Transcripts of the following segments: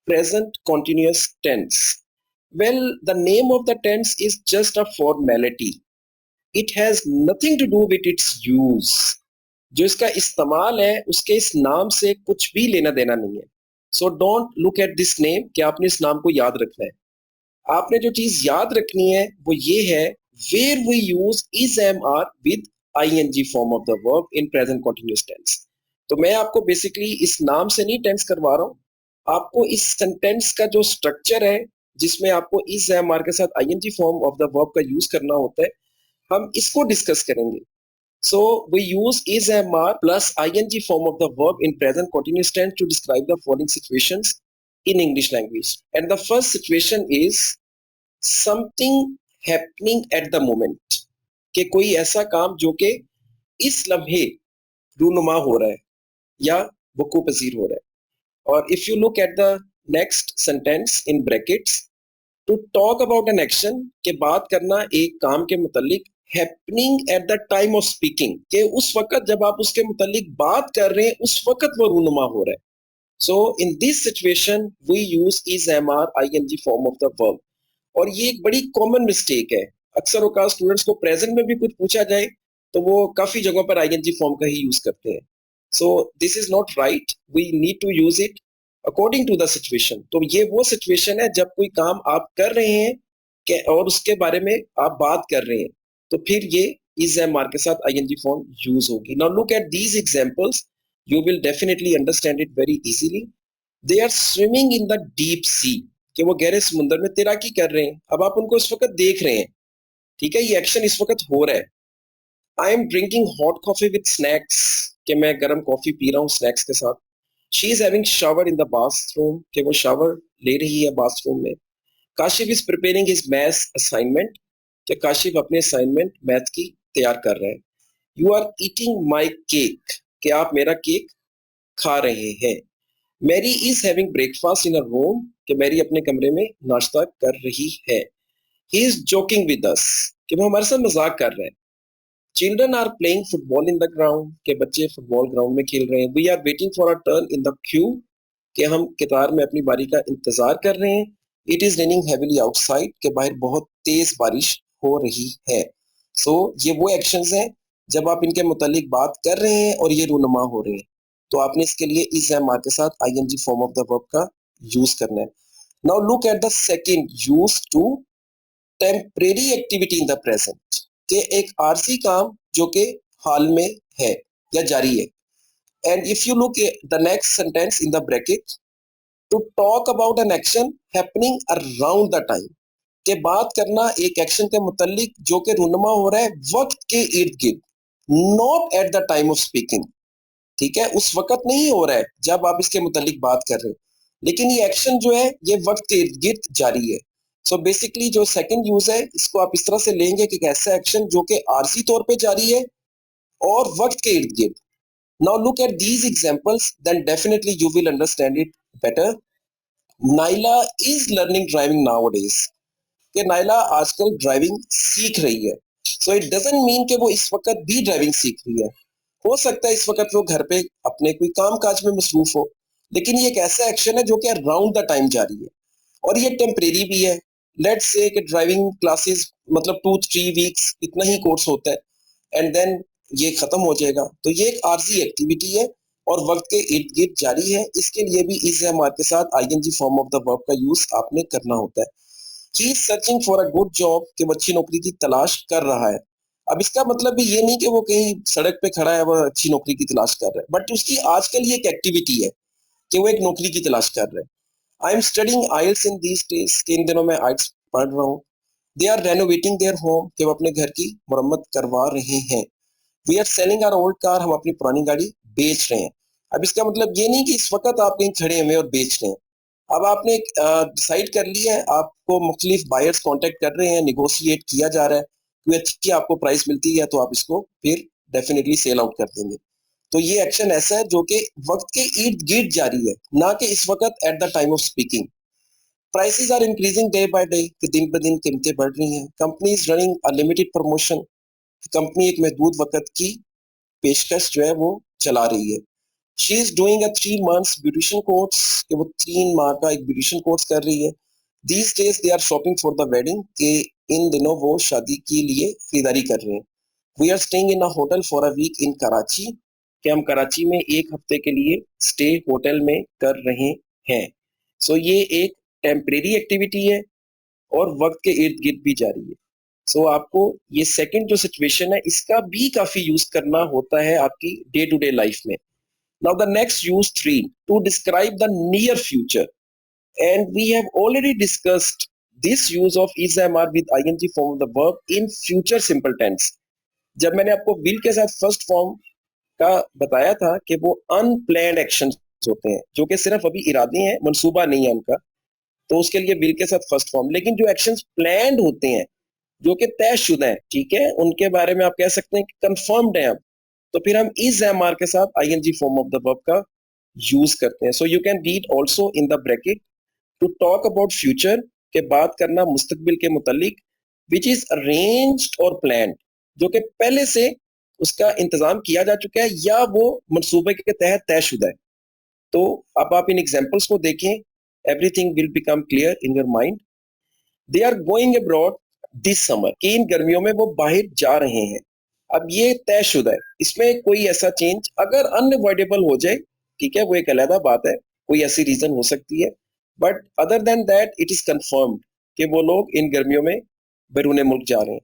present continuous tense? Well, the name of the tense is just a formality. It has nothing to do with its use. जो इसका इस्तेमाल है उसके इस नाम से कुछ भी लेना देना नहीं है. So don't look at this name कि आपने इस नाम को याद रखना है. आपने जो चीज याद रखनी है वो ये है, where we use is am are with ING form of the verb in present continuous tense. तो मैं आपको बेसिकली इस नाम से नहीं टेंस करवा रहा हूँ, आपको इस सेंटेंस का जो स्ट्रक्चर है जिसमें आपको इज एम आर के साथ ING form of the verb का यूज करना होता है, हम इसको डिस्कस करेंगे. So we use is MR plus ing form of the verb in present continuous tense to describe the following situations in English language. And the first situation is something happening at the moment. कि कोई ऐसा काम जो कि इस लम्हे रूनुमा हो रहा है या वकूअ पज़ीर हो रहा है. और if you look at the next sentence in brackets, to talk about an action के बात करना एक काम के मुतालिक happening at the time of speaking, के उस वक्त जब आप उसके मुतालिक बात कर रहे हैं उस वक्त वो रूनुमा हो रहा है. So in this situation we use is am are ING form of the verb. और ये एक बड़ी कॉमन मिस्टेक है. अक्सर औकात स्टूडेंट्स को प्रेजेंट में भी कुछ पूछा जाए तो वो काफी जगहों पर आईएनजी फॉर्म का ही यूज करते हैं. So this is not right. We need to use it according to the situation. तो ये वो सिचुएशन है जब कोई काम आप कर रहे हैं और उसके बारे में आप बात कर रहे हैं, तो फिर ये इज एम आर के साथ आईएनजी फॉर्म यूज होगी. Now look at these examples, you will definitely understand it very easily. They are swimming in the deep sea, कि वो गहरे समुद्र में तैराकी कर रहे हैं. अब आप उनको इस वक्त देख रहे हैं, ठीक है, ये एक्शन इस वक्त हो रहा है. I am drinking hot coffee with snacks, कि मैं गर्म कॉफी पी रहा हूँ स्नैक्स के साथ. She is having shower in the bathroom, कि वो शावर ले रही है बाथरूम में. Kashif is preparing his maths assignment, कि काशिफ अपने असाइनमेंट मैथ की तैयार कर रहे हैं. You are eating my cake, कि आप मेरा केक खा रहे हैं. Mary is having breakfast in a room, कि मैरी अपने कमरे में नाश्ता कर रही है. He is joking with us, कि वो हमारे साथ मजाक कर रहे हैं. Children are playing football in the ground, के बच्चे फुटबॉल ग्राउंड में खेल रहे हैं. We are waiting for a turn in the queue, कि हम कतार में अपनी बारी का इंतजार कर रहे हैं. It is raining heavily outside, के बाहर बहुत तेज बारिश हो रही है. सो ये वो एक्शंस हैं जब आप इनके मुतालिक बात कर रहे हैं और ये रूनुमा हो रहे हैं, तो आपने इसके लिए इज एम आर के साथ ING form of the verb का यूज करना है. Now look at the second use to temporary activity in the present, के एक आरसी काम जो कि हाल में है या जारी है. And if you look at the next sentence in the bracket, to talk about an action happening around the time, के बात करना एक एक्शन के मुतालिक जो कि रूनुमा हो रहा है वक्त के इर्द गिर्द, not at the time of speaking. ठीक है, उस वक्त नहीं हो रहा है जब आप इसके मुतालिक बात कर रहे हैं, लेकिन ये एक्शन जो है ये वक्त के इर्द गिर्द जारी है. सो बेसिकली जो सेकंड यूज है इसको आप इस तरह से लेंगे कि ऐसा एक्शन जो कि आरजी तौर पे जारी है और वक्त के इर्द गिर्द. Now look at these examples, then definitely you will understand it better. Naila is learning driving nowadays, कि नाइला आजकल ड्राइविंग सीख रही है. सो इट डजंट मीन कि वो इस वक्त भी ड्राइविंग सीख रही है. हो सकता है इस वक्त वो घर पे अपने कोई काम काज में मसरूफ हो, लेकिन ये एक ऐसा एक्शन है जो कि अराउंड द टाइम जारी है और ये टेम्परेरी भी है. लेट्स से कि ड्राइविंग क्लासेस मतलब 2-3 वीक्स इतना ही कोर्स होता है एंड देन ये खत्म हो जाएगा. तो ये एक आर्जी एक्टिविटी है और वक्त के इर्द गिर्द जारी है. इसके लिए भी इज एम आर के साथ ING form of the verb का यूज आपने करना होता है. He is searching for a good job, कि वो अच्छी नौकरी की तलाश कर रहा है. अब इसका मतलब भी ये नहीं कि वो कहीं सड़क पे खड़ा है वो अच्छी नौकरी की तलाश कर रहा है, बट उसकी आजकल ये एक एक्टिविटी है कि वो एक नौकरी की तलाश कर रहा है. I am studying IELTS in these days, के इन दिनों में आइल्स पढ़ रहा हूँ. They are renovating their home, कि वो अपने घर की मरम्मत करवा रहे हैं. We are selling our old car, हम अपनी पुरानी गाड़ी बेच रहे हैं. अब इसका मतलब ये नहीं कि इस वक्त आप कहीं खड़े हुए और बेच रहे हैं. अब आपने डिसाइड कर लिया है, आपको मुख्तलिफ बायर्स कांटेक्ट कर रहे हैं, निगोशिएट किया जा रहा है, कोई अच्छी आपको प्राइस मिलती है तो आप इसको फिर डेफिनेटली सेल आउट कर देंगे. तो ये एक्शन ऐसा है जो कि वक्त के इर्द गिर्द जारी है, ना कि इस वक्त at the time of speaking. Prices are increasing day by day, कि दिन ब दिन कीमतें बढ़ रही हैं. Company is running a limited promotion, company एक महदूद वक्त की पेशकश जो है वो चला रही है. She is doing a 3 months beautician course, कि वो 3 माह का एक ब्यूटिशियन कोर्स कर रही है. These days they are shopping for the wedding, के इन दिनों वो शादी के लिए खरीदारी कर रहे हैं. We are staying in a hotel for a week in Karachi, कि हम कराची में एक हफ्ते के लिए स्टे होटल में कर रहे हैं. सो ये एक टेम्परेरी एक्टिविटी है और वक्त के इर्द गिर्द भी जारी है. सो आपको ये सेकंड जो सिचुएशन है इसका भी काफी यूज करना होता है आपकी डे टू डे लाइफ में. Now the next use 3 to describe the near future, and we have already discussed this use of is am are with ING form of the verb in future simple tense. जब मैंने आपको will के साथ first form का बताया था कि वो अनप्लैन्ड एक्शंस होते हैं जो कि सिर्फ अभी इरादे हैं, मंसूबा नहीं है उनका, तो उसके लिए विल के साथ फर्स्ट फॉर्म. लेकिन जो एक्शंस प्लान्ड होते हैं जो कि तयशुदा है, ठीक है, उनके बारे में आप कह सकते हैं कि कंफर्म्ड है अब, तो फिर हम इज एम आर के साथ ING form of the verb का यूज करते हैं. So you can read also in the bracket to talk about future, के बात करना मुस्तकबिल के मुतालिक, विच इज अरेंज्ड और प्लान, जो कि पहले से उसका इंतजाम किया जा चुका है या वो मनसूबे के तहत तयशुदा है. तो अब आप इन एग्जाम्पल्स को देखें, everything will become clear in your mind. They are going abroad this summer, कि इन गर्मियों में वो बाहर जा रहे हैं. अब ये तयशुदा है, इसमें कोई ऐसा चेंज अगर अनअवॉइडेबल हो जाए, ठीक है, वो एक अलग बात है, कोई ऐसी रीजन हो सकती है, but other than that it is confirmed कि वो लोग इन गर्मियों में बैरून मुल्क जा रहे हैं.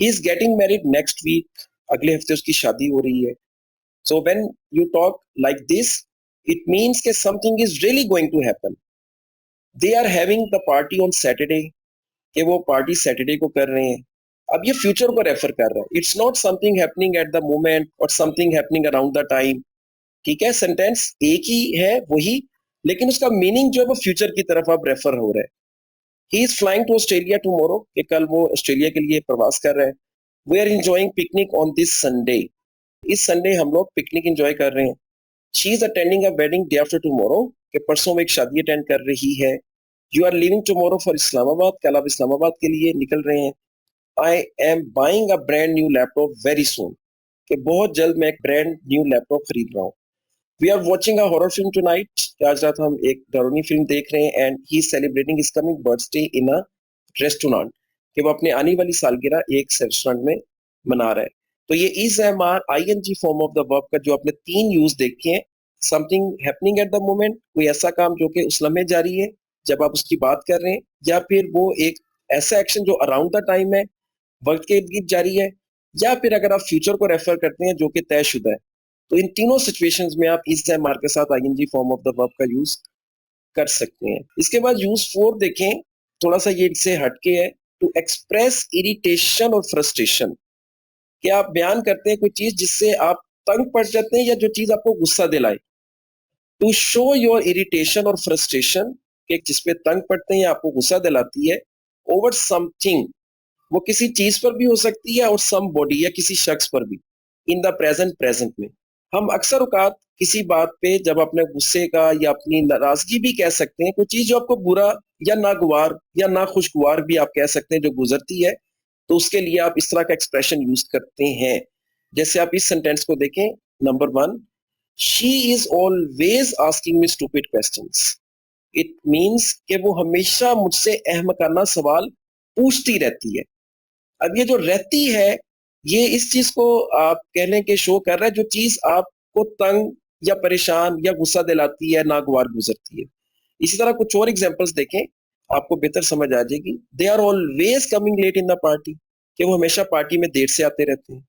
He is getting married next week, अगले हफ्ते उसकी शादी हो रही है. So when you talk like this, it means कि something is really going to happen. They are having the party on Saturday, कि वो पार्टी सैटरडे को कर रहे हैं. अब ये फ्यूचर को रेफर कर रहा है, it's not something happening at the moment और something happening around the time. ठीक है, सेंटेंस एक ही है वही, लेकिन उसका मीनिंग जो है वो फ्यूचर की तरफ अब रेफर हो रहा है. He is flying to Australia tomorrow, कि कल वो ऑस्ट्रेलिया के लिए प्रवास कर रहा है. We are enjoying picnic on this Sunday, इस संडे हम लोग पिकनिक एंजॉय कर रहे हैं. She is attending a wedding day after tomorrow, कि परसों वो एक शादी अटेंड कर रही है. You are living tomorrow for Islamabad, कल आप इस्लामाबाद के लिए निकल रहे हैं. I am buying a brand new laptop very soon, कि बहुत जल्द मैं एक ब्रांड न्यू लैपटॉप खरीद रहा हूँ. We are watching a horror film tonight, आज रात हम एक डरावनी फिल्म देख रहे हैं. And he is celebrating his coming birthday in a restaurant, कि वो अपने आने वाली सालगिरह एक रेस्टोरेंट में मना रहा है. तो ये is am are I N G form of the verb का जो आपने 3 यूज देखे हैं, something happening at the moment, कोई ऐसा काम जो कि उस लम्हे जारी है जब आप उसकी बात कर रहे हैं, या फिर वो एक ऐसा एक्शन जो अराउंड द टाइम है, वक्त के इर्द गिर्द जारी है, या फिर अगर आप फ्यूचर को रेफर करते हैं जो कि तयशुदा है. तो इन तीनों सिचुएशंस में आप इज एम आर के साथ ING form of the verb का यूज कर सकते हैं. इसके बाद यूज 4 देखें, थोड़ा सा ये इससे हटके है. टू एक्सप्रेस इरिटेशन और फ्रस्ट्रेशन, कि आप बयान करते हैं कोई चीज जिससे आप तंग पड़ जाते हैं या जो चीज आपको गुस्सा दिलाए. टू शो योर इरिटेशन और फ्रस्ट्रेशन, कि जिसपे तंग पड़ते हैं या आपको गुस्सा दिलाती है, ओवर समथिंग, वो किसी चीज पर भी हो सकती है और सम बॉडी या किसी शख्स पर भी, इन द प्रेजेंट प्रेजेंट में. हम अक्सर औकात किसी बात पे जब अपने गुस्से का या अपनी नाराजगी भी कह सकते हैं, कोई चीज जो आपको बुरा या नागवार या नाखुशगवार भी आप कह सकते हैं जो गुजरती है, तो उसके लिए आप इस तरह का एक्सप्रेशन यूज करते हैं. जैसे आप इस सेंटेंस को देखें, number 1, she is always asking me stupid questions. It means कि वो हमेशा मुझसे अहमकाना सवाल पूछती रहती है. अब ये जो रहती है, ये इस चीज को आप कह लें कि शो कर रहा है, जो चीज आपको तंग या परेशान या गुस्सा दिलाती है, नागवार गुजरती है. इसी तरह कुछ और एग्जांपल्स देखें, आपको बेहतर समझ आ जाएगी. They are always coming late in the party, कि वो हमेशा पार्टी में देर से आते रहते हैं.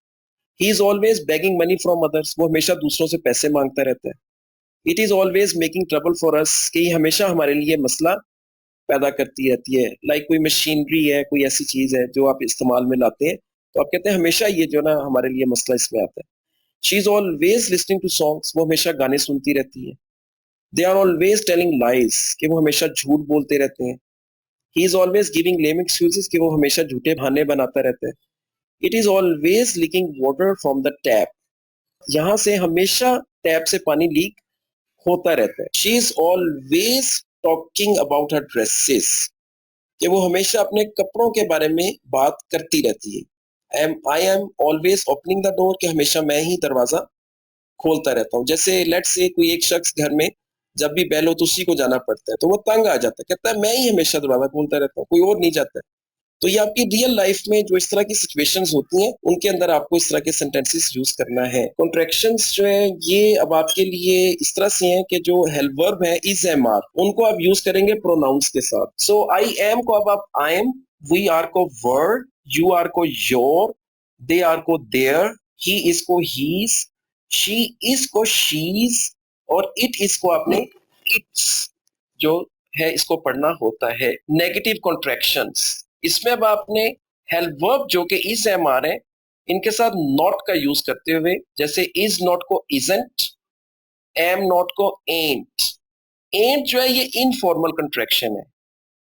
He is always begging money from others, वो हमेशा दूसरों से पैसे मांगता रहता है. It is always making trouble for us, कि ये हमेशा हमारे लिए मसला पैदा करती रहती है. लाइक कोई मशीनरी है, कोई ऐसी चीज है जो आप इस्तेमाल में लाते हैं, तो आप कहते हैं हमेशा ये जो ना हमारे लिए मसला इसमें आता है. She is always listening to songs, वो हमेशा गाने सुनती रहती है. They are always telling lies, कि वो हमेशा झूठ बोलते रहते हैं. He is always giving lame excuses, कि वो हमेशा झूठे बहाने बनाता रहता है. It is always leaking water from the tap, यहाँ से हमेशा टैप से पानी लीक होता रहता है. She is always talking about her dresses, कि वो हमेशा अपने कपड़ों के बारे में बात करती रहती है. I am always opening the door, कि हमेशा मैं ही दरवाजा खोलता रहता हूँ। जैसे लेट्स से कोई एक शख्स घर में जब भी बेल हो तो उसी को जाना पड़ता है, तो वो तंग आ जाता है, कहता है मैं ही हमेशा दरवाज़ा खोलता रहता हूँ, कोई और नहीं जाता है। तो ये आपकी रियल लाइफ में जो इस तरह की सिचुएशंस होती हैं, उनके अंदर आपको इस तरह के सेंटेंसेस यूज़ करना है। कॉन्ट्रैक्शंस जो हैं, ये अब आपके लिए इस तरह से हैं कि जो हेल्प वर्ब है, इज़, एम, आर, उनको आप यूज़ करेंगे प्रोनाउंस के साथ। सो आई एम को अब आप आई एम, वी आर को वर, यू आर को योर, दे आर को देयर, ही इज को हीज, शी इज को शीज, और इट इज को आपने इट्स जो है इसको पढ़ना होता है। नेगेटिव कॉन्ट्रैक्शंस, इसमें अब आपने हेल्प वर्ब जो कि इज, एम, आर है, इनके साथ नॉट का यूज करते हुए, जैसे इज नॉट को इजंट, एम नॉट को एंट। एंट जो है ये इनफॉर्मल कंट्रैक्शन है,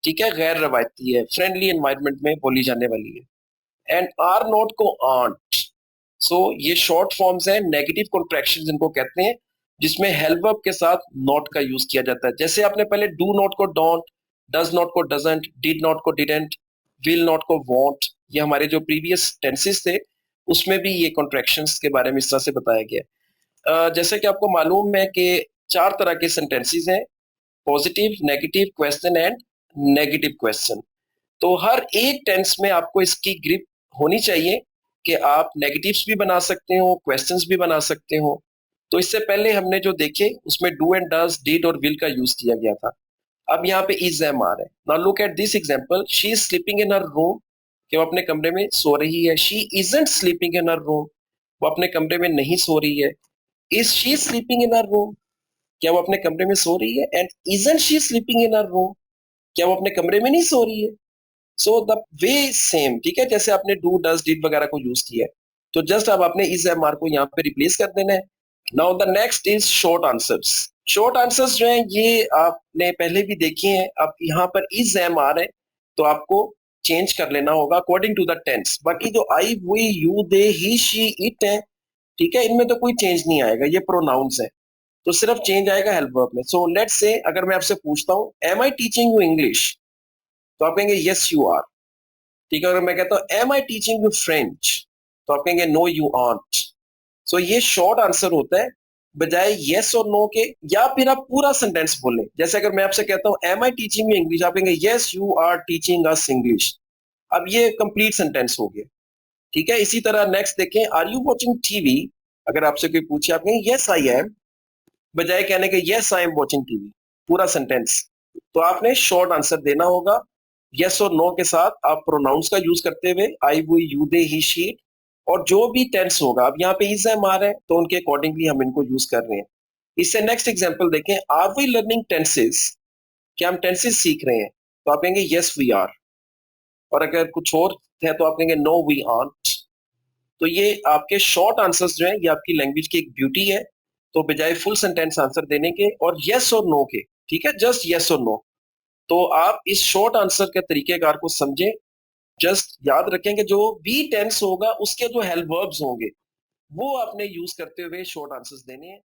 ठीक है, गैर रवायती है, फ्रेंडली एनवायरनमेंट में बोली जाने वाली है। एंड आर नॉट को आंट। सो ये शॉर्ट फॉर्म्स हैं, नेगेटिव कॉन्ट्रैक्शन जिनको कहते हैं, जिसमें हेल्प वर्ब के साथ नॉट का यूज किया जाता है। जैसे आपने पहले डू नॉट को डोंट, डज नॉट को डजंट, डिड नॉट को डिडंट, विल नॉट को वॉन्ट, ये हमारे जो प्रीवियस टेंसेस थे उसमें भी ये कॉन्ट्रैक्शंस के बारे में इस तरह से बताया गया है। जैसे कि आपको मालूम है कि 4 तरह के सेंटेंसेस हैं, positive, negative, question and negative question. तो हर एक टेंस में आपको इसकी ग्रिप होनी चाहिए कि आप नेगेटिव्स भी बना सकते हो, क्वेश्चंस भी बना सकते हो। तो इससे पहले हमने जो देखे उसमें डू एंड डज, डिड और विल का यूज किया गया था। अब यहाँ पे इज, एम, आर है। Now look at this example, she is sleeping in her room, कि वो अपने कमरे में सो रही है। She isn't sleeping in her room, वो अपने कमरे में नहीं सो रही है। Is she sleeping in her room, क्या वो अपने कमरे में सो रही है। And isn't she sleeping in her room, क्या वो अपने कमरे में नहीं सो रही है। सो द वे सेम, ठीक है, जैसे आपने डू, डज, डिड वगैरह को यूज किया है, तो जस्ट अब आपने इज, एम, आर को यहाँ पे रिप्लेस कर देना है। Now the next is short answers. Short answers जो हैं ये आपने पहले भी देखे हैं। अब यहाँ पर इज, एम, आर है, तो आपको चेंज कर लेना होगा अकॉर्डिंग टू द टेंस। बाकी जो I, we, you, they, he, she, it है, ठीक है, इनमें तो कोई चेंज नहीं आएगा, ये प्रोनाउंस है, तो सिर्फ चेंज आएगा हेल्प वर्ब में। सो लेट्स से अगर मैं आपसे पूछता हूँ am I teaching you English, तो आप कहेंगे यस यू आर, ठीक है। अगर मैं कहता हूँ am I teaching you French, तो आप कहेंगे नो यू आंट। सो ये शॉर्ट आंसर होता है बजाय यस और नो के। या फिर आप पूरा सेंटेंस बोलें, जैसे अगर मैं आपसे कहता हूँ am I teaching you English, आप कहेंगे yes you are teaching us English. अब ये कंप्लीट सेंटेंस हो गया, ठीक है। इसी तरह नेक्स्ट देखें, आर यू वॉचिंग टीवी, अगर आपसे कोई पूछे आप कहेंगे यस आई एम, बजाय कहने के yes I am watching TV, पूरा सेंटेंस। तो आपने शॉर्ट आंसर देना होगा। यस और नो के साथ आप प्रोनाउंस का यूज करते हुए I, we, you, they, he, she, और जो भी टेंस होगा, अब यहाँ पे इज, एम, आर है, तो उनके अकॉर्डिंगली हम इनको यूज कर रहे हैं। इससे नेक्स्ट एग्जांपल देखें, आर वी लर्निंग टेंसेस, क्या हम टेंसेस सीख रहे हैं, तो आप कहेंगे यस वी आर। और अगर कुछ और है तो आप कहेंगे नो वी आरंट। तो ये आपके शॉर्ट आंसर्स जो हैं, ये आपकी लैंग्वेज की एक ब्यूटी है। तो बजाय फुल सेंटेंस आंसर देने के और यस और नो के, ठीक है, जस्ट यस और नो, तो आप इस शॉर्ट आंसर के तरीकेकार को समझें। जस्ट याद रखें कि जो भी टेंस होगा उसके जो हेल्प वर्ब्स होंगे वो आपने यूज करते हुए शॉर्ट आंसर्स देने हैं।